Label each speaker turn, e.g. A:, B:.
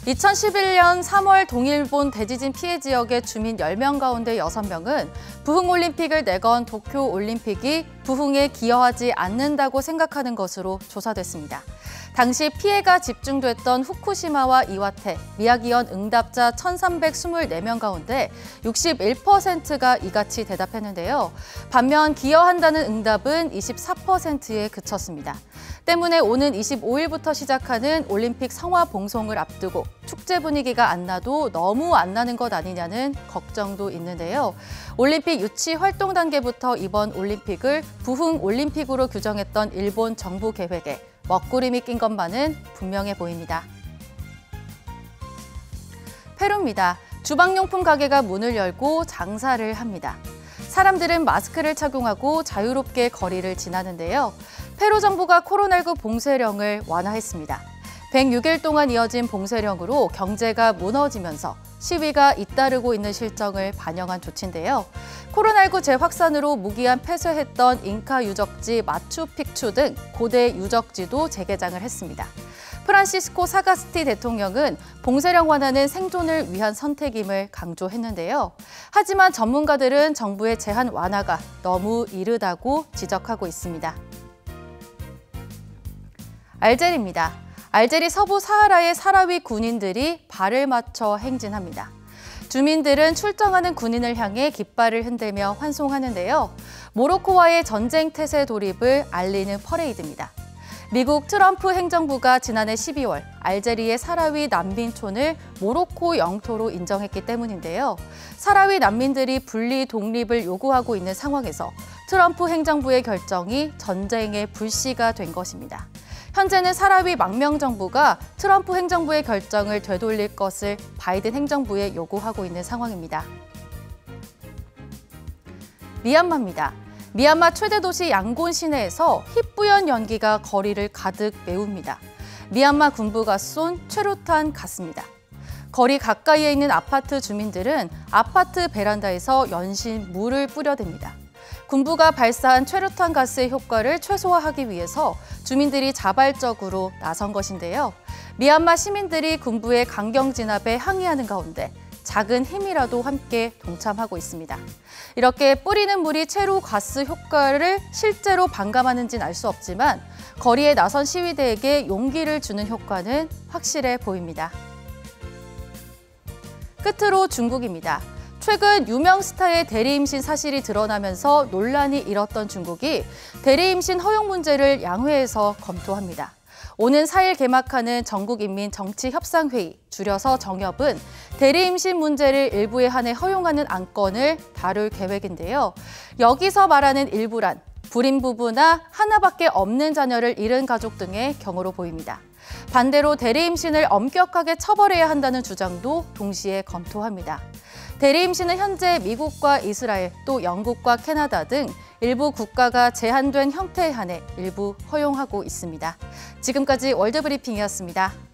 A: 2011년 3월 동일본 대지진 피해 지역의 주민 10명 가운데 6명은 부흥올림픽을 내건 도쿄올림픽이 부흥에 기여하지 않는다고 생각하는 것으로 조사됐습니다. 당시 피해가 집중됐던 후쿠시마와 이와테, 미야기현 응답자 1,324명 가운데 61%가 이같이 대답했는데요. 반면 기여한다는 응답은 24%에 그쳤습니다. 때문에 오는 25일부터 시작하는 올림픽 성화 봉송을 앞두고 축제 분위기가 안 나도 너무 안 나는 것 아니냐는 걱정도 있는데요. 올림픽 유치 활동 단계부터 이번 올림픽을 부흥올림픽으로 규정했던 일본 정부 계획에 먹구름이 낀 것만은 분명해 보입니다. 페루입니다. 주방용품 가게가 문을 열고 장사를 합니다. 사람들은 마스크를 착용하고 자유롭게 거리를 지나는데요. 페루 정부가 코로나19 봉쇄령을 완화했습니다. 106일 동안 이어진 봉쇄령으로 경제가 무너지면서 시위가 잇따르고 있는 실정을 반영한 조치인데요. 코로나19 재확산으로 무기한 폐쇄했던 잉카 유적지 마추픽추 등 고대 유적지도 재개장을 했습니다. 프란시스코 사가스티 대통령은 봉쇄령 완화는 생존을 위한 선택임을 강조했는데요. 하지만 전문가들은 정부의 제한 완화가 너무 이르다고 지적하고 있습니다. 알제리입니다. 알제리 서부 사하라의 사라위 군인들이 발을 맞춰 행진합니다. 주민들은 출정하는 군인을 향해 깃발을 흔들며 환송하는데요. 모로코와의 전쟁 태세 돌입을 알리는 퍼레이드입니다. 미국 트럼프 행정부가 지난해 12월 알제리의 사라위 난민촌을 모로코 영토로 인정했기 때문인데요. 사라위 난민들이 분리 독립을 요구하고 있는 상황에서 트럼프 행정부의 결정이 전쟁의 불씨가 된 것입니다. 현재는 사라위 망명정부가 트럼프 행정부의 결정을 되돌릴 것을 바이든 행정부에 요구하고 있는 상황입니다. 미얀마입니다. 미얀마 최대 도시 양곤 시내에서 희뿌연 연기가 거리를 가득 메웁니다. 미얀마 군부가 쏜 최루탄 가스입니다. 거리 가까이에 있는 아파트 주민들은 아파트 베란다에서 연신 물을 뿌려댑니다. 군부가 발사한 최루탄 가스의 효과를 최소화하기 위해서 주민들이 자발적으로 나선 것인데요. 미얀마 시민들이 군부의 강경 진압에 항의하는 가운데 작은 힘이라도 함께 동참하고 있습니다. 이렇게 뿌리는 물이 최루 가스 효과를 실제로 반감하는지는 알 수 없지만 거리에 나선 시위대에게 용기를 주는 효과는 확실해 보입니다. 끝으로 중국입니다. 최근 유명 스타의 대리임신 사실이 드러나면서 논란이 일었던 중국이 대리임신 허용 문제를 양회에서 검토합니다. 오는 4일 개막하는 전국인민정치협상회의, 줄여서 정협은 대리임신 문제를 일부에 한해 허용하는 안건을 다룰 계획인데요. 여기서 말하는 일부란 불임 부부나 하나밖에 없는 자녀를 잃은 가족 등의 경우로 보입니다. 반대로 대리임신을 엄격하게 처벌해야 한다는 주장도 동시에 검토합니다. 대리임신은 현재 미국과 이스라엘, 또 영국과 캐나다 등 일부 국가가 제한된 형태에 한해 일부 허용하고 있습니다. 지금까지 월드브리핑이었습니다.